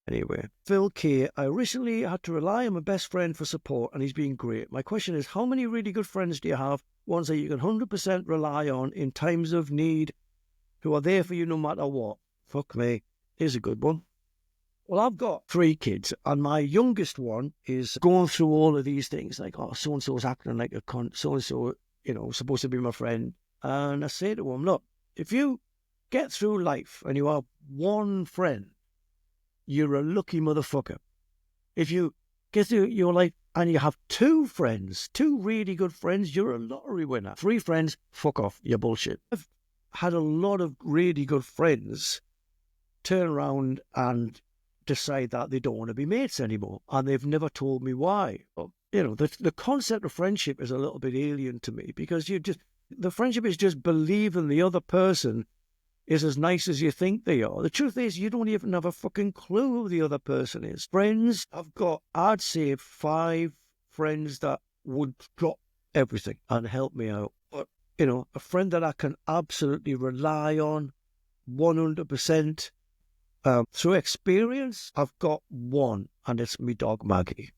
Anyway, Phil K. I recently had to rely on my best friend for support, and he's been great. My question is, how many really good friends do you have, ones that you can 100% rely on in times of need, who are there for you no matter what? Fuck me. Here's a good one. Well, I've got 3 kids, and my youngest one is going through all of these things, like, oh, so-and-so's acting like a cunt, so-and-so, supposed to be my friend. And I say to him, look, if you get through life and you have one friend, you're a lucky motherfucker. If you get through your life and you have 2 friends, 2 really good friends, you're a lottery winner. 3 friends, fuck off, you're bullshit. I've had a lot of really good friends turn around and decide that they don't want to be mates anymore, and they've never told me why. The concept of friendship is a little bit alien to me, because the friendship is just believing the other person is as nice as you think they are. The truth is, you don't even have a fucking clue who the other person is. Friends, I've got, I'd say, 5 friends that would drop everything and help me out. But, a friend that I can absolutely rely on 100%. Through experience, I've got one, and it's my dog Maggie.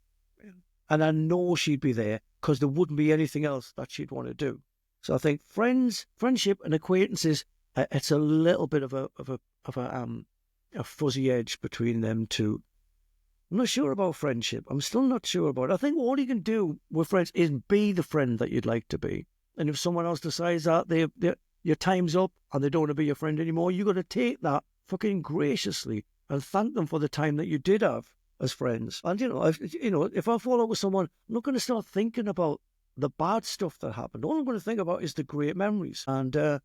And I know she'd be there because there wouldn't be anything else that she'd want to do. So I think friendship and acquaintances, it's a little bit of a fuzzy edge between them two. I'm not sure about friendship. I'm still not sure about it. I think all you can do with friends is be the friend that you'd like to be. And if someone else decides that your time's up and they don't want to be your friend anymore, you got to take that fucking graciously and thank them for the time that you did have as friends. And if I fall out with someone, I'm not going to start thinking about the bad stuff that happened. All I'm going to think about is the great memories, and that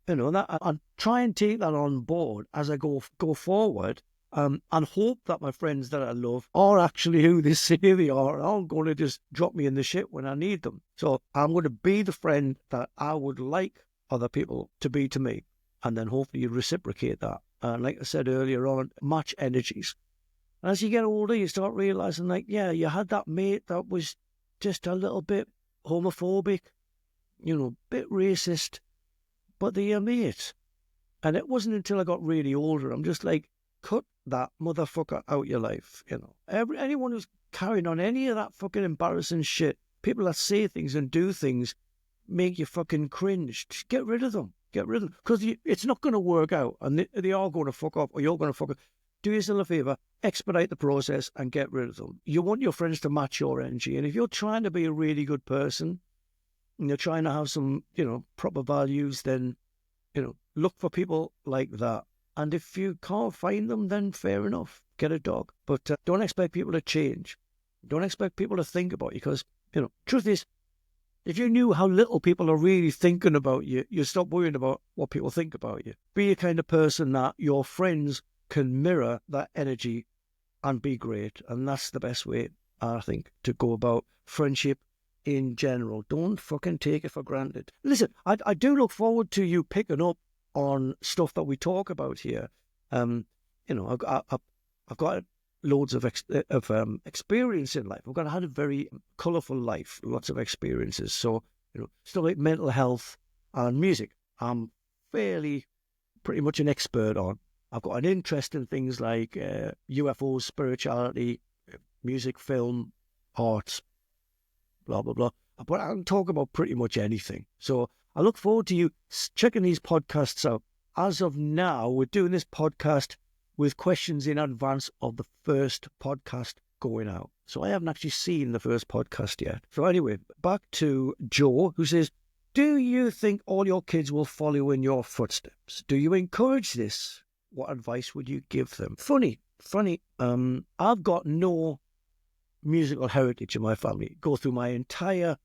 and try and take that on board as I go forward, and hope that my friends that I love are actually who they say they are, and aren't going to just drop me in the shit when I need them. So I'm going to be the friend that I would like other people to be to me, and then hopefully you reciprocate that. And like I said earlier on, match energies. And as you get older, you start realising, you had that mate that was just a little bit homophobic, bit racist, but they're your mate. And it wasn't until I got really older, I'm just like, cut that motherfucker out your life, Anyone who's carrying on any of that fucking embarrassing shit, people that say things and do things, make you fucking cringe. Just get rid of them. Get rid of them. Because it's not going to work out, and they are going to fuck off, or you're going to fuck up. Do yourself a favour, expedite the process and get rid of them. You want your friends to match your energy, and if you're trying to be a really good person, and you're trying to have some, proper values, then, look for people like that. And if you can't find them, then fair enough, get a dog. But don't expect people to change. Don't expect people to think about you, because, truth is, if you knew how little people are really thinking about you, you'd stop worrying about what people think about you. Be a kind of person that your friends can mirror that energy and be great. And that's the best way, I think, to go about friendship in general. Don't fucking take it for granted. Listen, I do look forward to you picking up on stuff that we talk about here. I've got loads of experience in life. I've had a very colourful life, lots of experiences. So, stuff like mental health and music, I'm pretty much an expert on. I've got an interest in things like UFOs, spirituality, music, film, arts, blah, blah, blah. But I can talk about pretty much anything. So I look forward to you checking these podcasts out. As of now, we're doing this podcast with questions in advance of the first podcast going out. So I haven't actually seen the first podcast yet. So anyway, back to Joe, who says, do you think all your kids will follow in your footsteps? Do you encourage this? What advice would you give them? Funny. I've got no musical heritage in my family. Go through my entire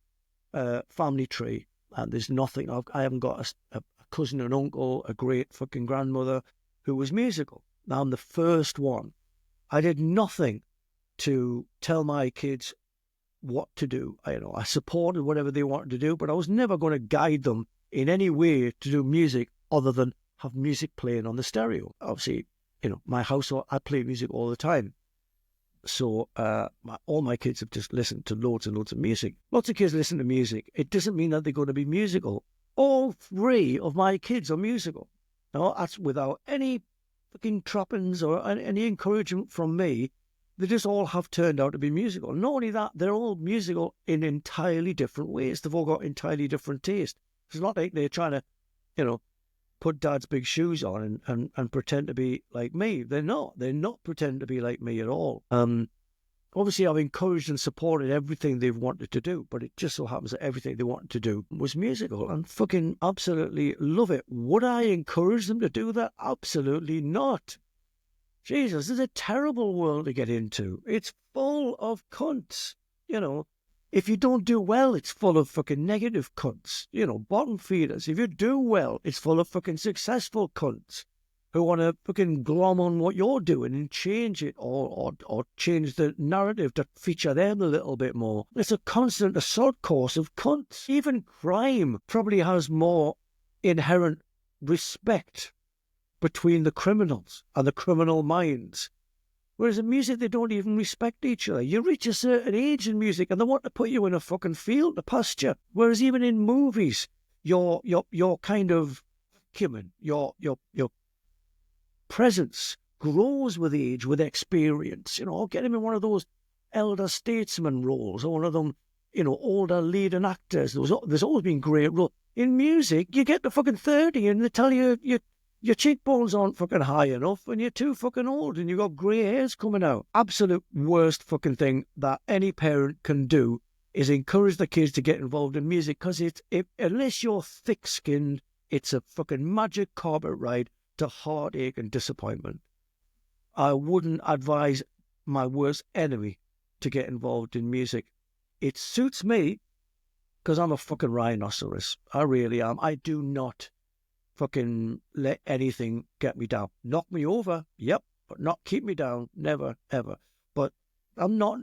family tree, and there's nothing. I haven't got a cousin, an uncle, a great fucking grandmother who was musical. Now I'm the first one. I did nothing to tell my kids what to do. I supported whatever they wanted to do, but I was never going to guide them in any way to do music other than have music playing on the stereo. Obviously, my household, I play music all the time. So all my kids have just listened to loads and loads of music. Lots of kids listen to music. It doesn't mean that they're going to be musical. All three of my kids are musical. No, that's without any fucking trappings or any encouragement from me. They just all have turned out to be musical. Not only that, they're all musical in entirely different ways. They've all got entirely different taste. It's not like they're trying to, put dad's big shoes on and pretend to be like me. They're not. They're not pretending to be like me at all. Obviously, I've encouraged and supported everything they've wanted to do, but it just so happens that everything they wanted to do was musical and fucking absolutely love it. Would I encourage them to do that? Absolutely not. Jesus, this is a terrible world to get into. It's full of cunts, If you don't do well, it's full of fucking negative cunts, bottom feeders. If you do well, it's full of fucking successful cunts who want to fucking glom on what you're doing and change it or change the narrative to feature them a little bit more. It's a constant assault course of cunts. Even crime probably has more inherent respect between the criminals and the criminal minds. Whereas in music, they don't even respect each other. You reach a certain age in music and they want to put you in a fucking field to pasture. Whereas even in movies, your kind of acumen, your presence grows with age, with experience. Get him in one of those elder statesman roles or one of them, older leading actors. There's always been great roles. In music, you get to fucking 30 and they tell you your cheekbones aren't fucking high enough and you're too fucking old and you've got grey hairs coming out. Absolute worst fucking thing that any parent can do is encourage the kids to get involved in music, because unless you're thick-skinned, it's a fucking magic carpet ride to heartache and disappointment. I wouldn't advise my worst enemy to get involved in music. It suits me because I'm a fucking rhinoceros. I really am. I do not fucking let anything get me down. Knock me over, yep, but not keep me down. Never, ever. But I'm not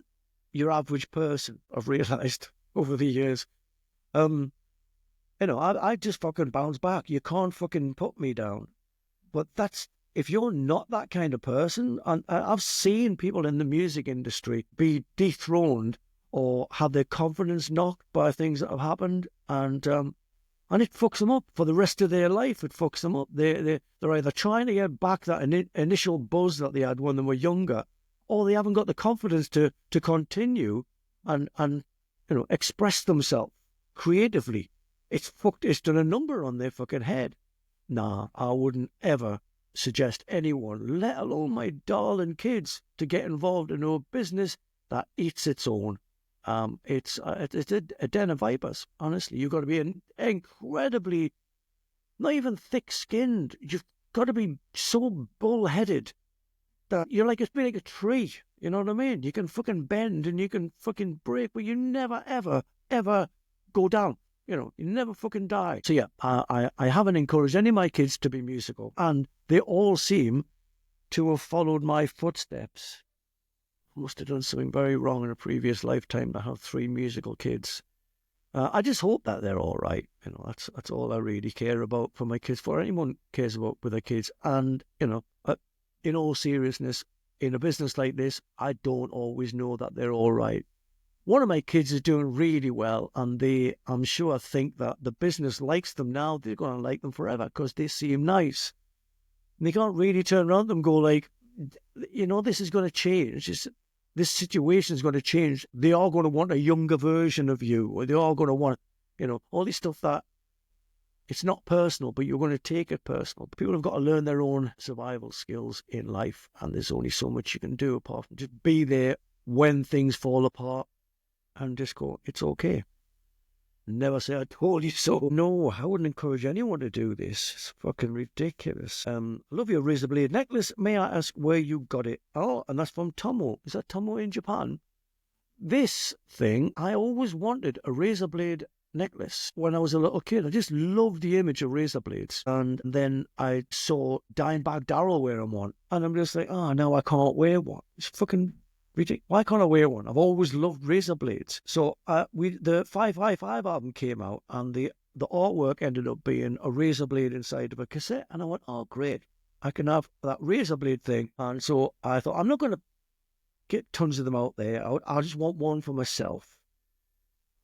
your average person, I've realised over the years. I just fucking bounce back. You can't fucking put me down. But if you're not that kind of person, and I've seen people in the music industry be dethroned or have their confidence knocked by things that have happened, and it fucks them up for the rest of their life. It fucks them up. They're either trying to get back that initial buzz that they had when they were younger, or they haven't got the confidence to continue and express themselves creatively. It's done a number on their fucking head. Nah, I wouldn't ever suggest anyone, let alone my darling kids, to get involved in a business that eats its own. It's a den of vipers, honestly. You've got to be incredibly, not even thick-skinned. You've got to be so bull-headed that you're like a tree. You know what I mean? You can fucking bend and you can fucking break, but you never, ever, ever go down. You never fucking die. So yeah, I haven't encouraged any of my kids to be musical, and they all seem to have followed my footsteps. Must have done something very wrong in a previous lifetime to have 3 musical kids. I just hope that they're all right. That's all I really care about for my kids. For anyone cares about with their kids, and in all seriousness, in a business like this, I don't always know that they're all right. One of my kids is doing really well, and I'm sure, think that the business likes them now. They're going to like them forever because they seem nice. And they can't really turn around and go like, this is going to change. This situation is going to change. They are going to want a younger version of you, or they are going to want, all this stuff that it's not personal, but you're going to take it personal. People have got to learn their own survival skills in life, and there's only so much you can do apart from just be there when things fall apart and just go, it's okay. Never say, I told you so. No, I wouldn't encourage anyone to do this. It's fucking ridiculous. I love your Razorblade necklace. May I ask where you got it? Oh, and that's from Tomo. Is that Tomo in Japan? This thing, I always wanted a Razorblade necklace when I was a little kid. I just loved the image of razor blades. And then I saw Dimebag Darrell wearing one. And I'm just like, oh, no, I can't wear one. It's fucking ridiculous. Why can't I wear one? I've always loved razor blades. So the 555 album came out, and the artwork ended up being a razor blade inside of a cassette. And I went, oh, great. I can have that razor blade thing. And so I thought, I'm not going to get tons of them out there. I just want one for myself.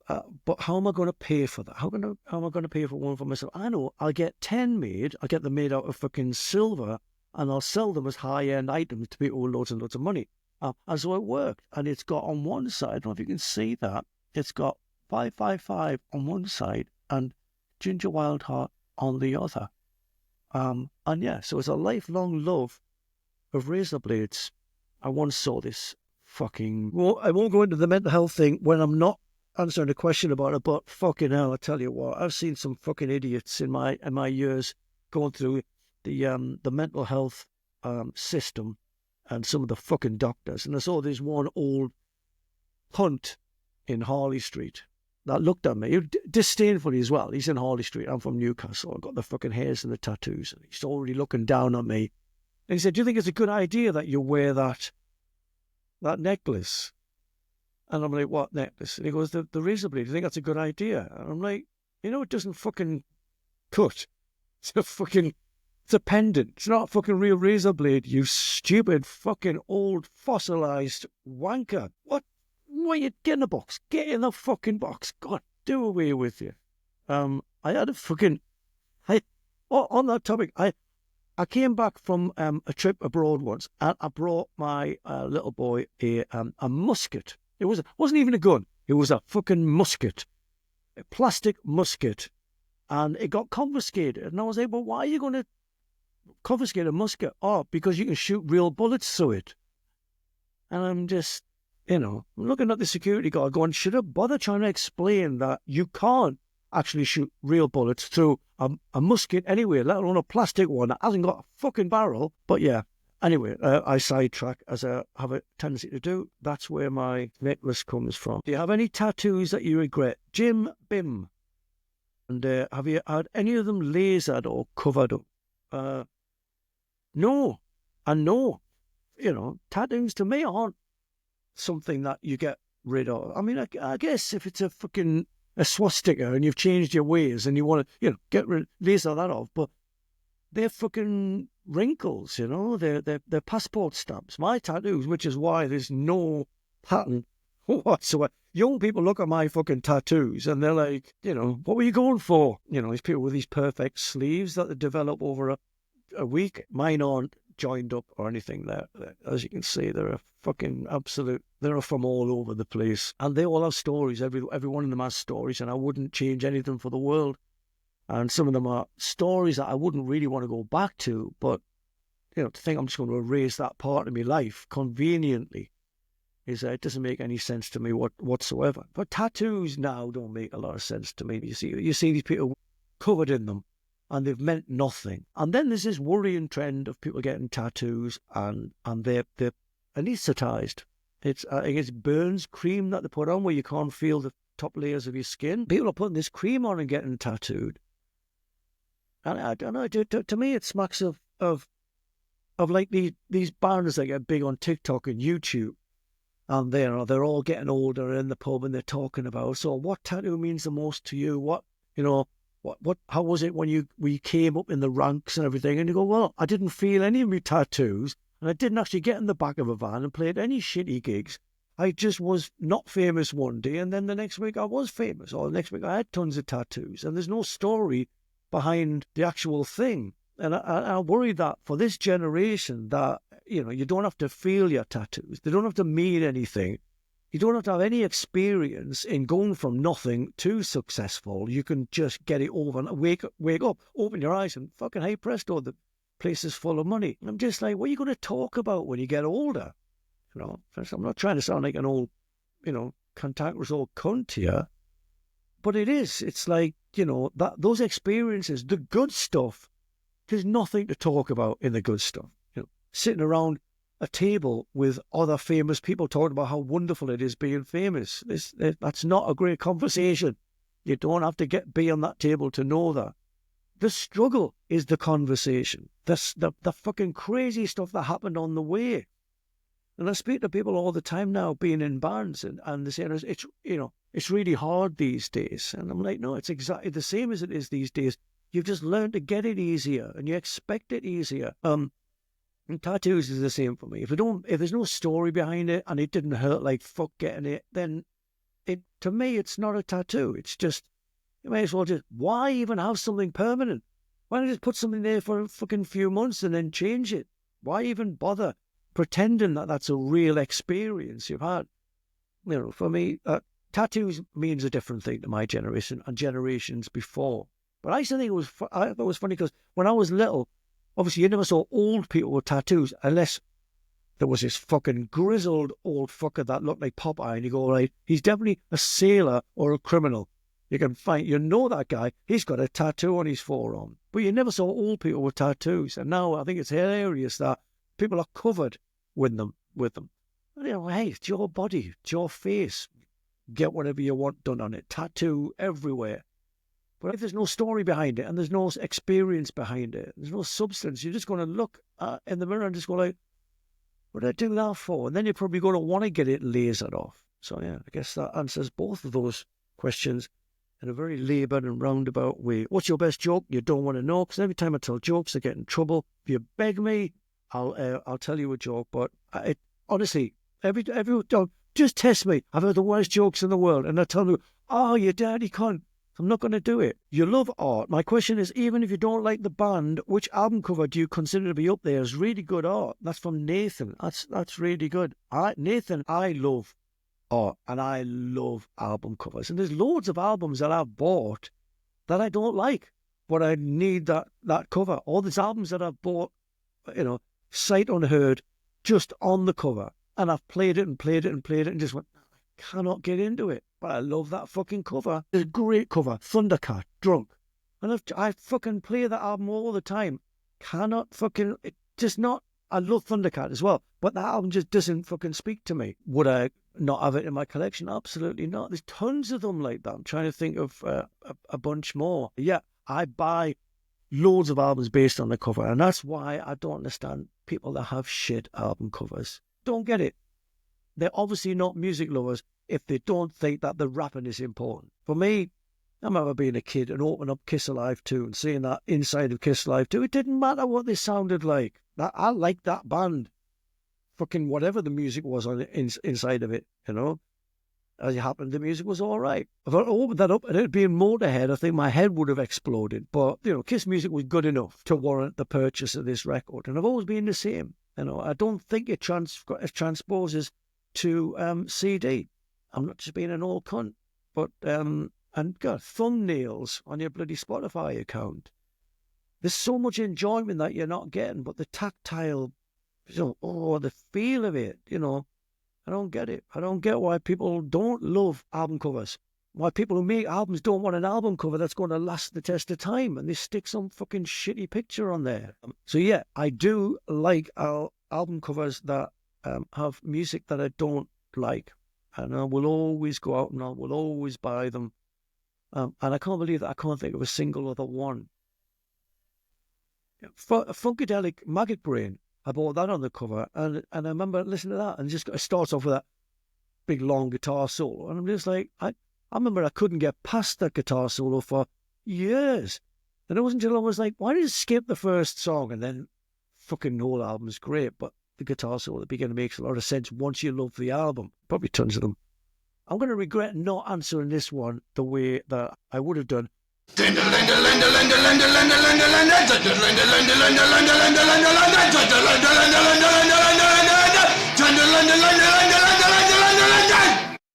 But how am I going to pay for that? How am I going to pay for one for myself? I know I'll get 10 made. I'll get them made out of fucking silver, and I'll sell them as high-end items to people with loads and loads of money. And so it worked. And it's got on one side, I don't know if you can see that, it's got 555 on one side and Ginger Wildheart on the other. And yeah, so it's a lifelong love of razor blades. I once saw this fucking... Well, I won't go into the mental health thing when I'm not answering a question about it, but fucking hell, I tell you what, I've seen some fucking idiots in my years going through the mental health system and some of the fucking doctors. And I saw this one old cunt in Harley Street that looked at me, disdainfully as well. He's in Harley Street. I'm from Newcastle. I've got the fucking hairs and the tattoos. And he's already looking down on me. And he said, do you think it's a good idea that you wear that necklace? And I'm like, what necklace? And he goes, the razor blade. Do you think that's a good idea? And I'm like, it doesn't fucking cut. It's a pendant. It's not a fucking real razor blade, you stupid fucking old fossilized wanker. What? Why you get in the box? Get in the fucking box. God, do away with you. I had a fucking... on that topic, I came back from a trip abroad once, and I brought my little boy a musket. It wasn't even a gun. It was a fucking musket, a plastic musket, and it got confiscated. And I was like, well, why are you going to confiscate a musket? Oh, because you can shoot real bullets through it. And I'm just, looking at the security guard going, should I bother trying to explain that you can't actually shoot real bullets through a musket anyway, let alone a plastic one that hasn't got a fucking barrel? But yeah, anyway, I sidetrack as I have a tendency to do. That's where my necklace comes from. Do you have any tattoos that you regret? Jim Bim. And have you had any of them lasered or covered up? No. And no. Tattoos to me aren't something that you get rid of. I mean, I guess if it's a swastika and you've changed your ways and you want to, laser that off, but they're fucking wrinkles, they're passport stamps. My tattoos, which is why there's no pattern whatsoever. Young people look at my fucking tattoos and they're like, what were you going for? These people with these perfect sleeves that they develop over a week. Mine aren't joined up or anything there. As you can see, they're a fucking absolute... They're from all over the place. And they all have stories. Every one of them has stories, and I wouldn't change anything for the world. And some of them are stories that I wouldn't really want to go back to, but, to think I'm just going to erase that part of my life conveniently it doesn't make any sense to me whatsoever. But tattoos now don't make a lot of sense to me. You see these people covered in them, and they've meant nothing. And then there's this worrying trend of people getting tattoos, and they're anaesthetized. I think it's Burns cream that they put on where you can't feel the top layers of your skin. People are putting this cream on and getting tattooed. And I don't know, to me it smacks of like these bands that get big on TikTok and YouTube. And they're all getting older in the pub and they're talking about, so what tattoo means the most to you? What how was it when you came up in the ranks and everything? And you go, well, I didn't feel any of my tattoos, and I didn't actually get in the back of a van and play at any shitty gigs. I just was not famous one day, and then the next week I was famous, or the next week I had tons of tattoos, and there's no story behind the actual thing. And I worry that for this generation that, you don't have to feel your tattoos. They don't have to mean anything. You don't have to have any experience in going from nothing to successful. You can just get it over and wake up, open your eyes, and fucking, hey presto, the place is full of money. And I'm just like, what are you going to talk about when you get older? I'm not trying to sound like an old, cantankerous old cunt here, but it is. It's like, that those experiences, the good stuff, there's nothing to talk about in the good stuff. Sitting around a table with other famous people talking about how wonderful it is being famous. That's not a great conversation. You don't have to be on that table to know that. The struggle is the conversation. The fucking crazy stuff that happened on the way. And I speak to people all the time now, being in bands, and they say it's really hard these days. And I'm like, no, it's exactly the same as it is these days. You've just learned to get it easier, and you expect it easier. And tattoos is the same for me. If there's no story behind it and it didn't hurt like fuck getting it, then to me it's not a tattoo. It's just, you may as well just, why even have something permanent? Why not just put something there for a fucking few months and then change it? Why even bother pretending that that's a real experience you've had? You know, for me, tattoos means a different thing to my generation and generations before. But I used to think I thought it was funny because when I was little, obviously you never saw old people with tattoos unless there was this fucking grizzled old fucker that looked like Popeye, and you go, right, he's definitely a sailor or a criminal. You can find, that guy, he's got a tattoo on his forearm. But you never saw old people with tattoos. And now I think it's hilarious that people are covered with them. And, you know, hey, it's your body, it's your face. Get whatever you want done on it. Tattoo everywhere. But if there's no story behind it and there's no experience behind it, there's no substance, you're just going to look in the mirror and just go like, what did I do that for? And then you're probably going to want to get it lasered off. So, yeah, I guess that answers both of those questions in a very laboured and roundabout way. What's your best joke? You don't want to know, because every time I tell jokes, I get in trouble. If you beg me, I'll tell you a joke. But honestly, every joke, just test me. I've heard the worst jokes in the world, and I tell you, oh, you dirty cunt. I'm not going to do it. You love art. My question is, even if you don't like the band, which album cover do you consider to be up there as really good art? That's from Nathan. That's really good. Nathan, I love art and I love album covers. And there's loads of albums that I've bought that I don't like, but I need that cover. All these albums that I've bought, you know, sight unheard, just on the cover. And I've played it and played it and played it and just went, I cannot get into it. But I love that fucking cover. It's a great cover. Thundercat, Drunk. And I fucking play that album all the time. Cannot fucking, it just not, I love Thundercat as well. But that album just doesn't fucking speak to me. Would I not have it in my collection? Absolutely not. There's tons of them like that. I'm trying to think of a bunch more. Yeah, I buy loads of albums based on the cover. And that's why I don't understand people that have shit album covers. Don't get it. They're obviously not music lovers if they don't think that the rapping is important. For me, I remember being a kid and opening up Kiss Alive 2 and seeing that inside of Kiss Alive 2. It didn't matter what they sounded like. I liked that band. Fucking whatever the music was on inside of it, you know. As it happened, the music was all right. If I opened that up and it had been Motorhead, I think my head would have exploded. But, you know, Kiss music was good enough to warrant the purchase of this record. And I've always been the same. You know, I don't think it transposes to CD. I'm not just being an old cunt, but and got thumbnails on your bloody Spotify account. There's so much enjoyment that you're not getting, but the tactile, you know, the feel of it, you know, I don't get it. I don't get why people don't love album covers. Why people who make albums don't want an album cover that's going to last the test of time, and they stick some fucking shitty picture on there. So yeah, I do like album covers that have music that I don't like. And I will always go out and I will always buy them. And I can't believe that I can't think of a single other one. Funkadelic Maggot Brain, I bought that on the cover. And I remember listening to that and it starts off with that big long guitar solo. And I'm just like, I remember I couldn't get past that guitar solo for years. And it wasn't until I was like, why did you skip the first song? And then fucking the whole album's great, but the guitar solo at the beginning makes a lot of sense once you love the album. Probably tons of them. I'm going to regret not answering this one the way that I would have done.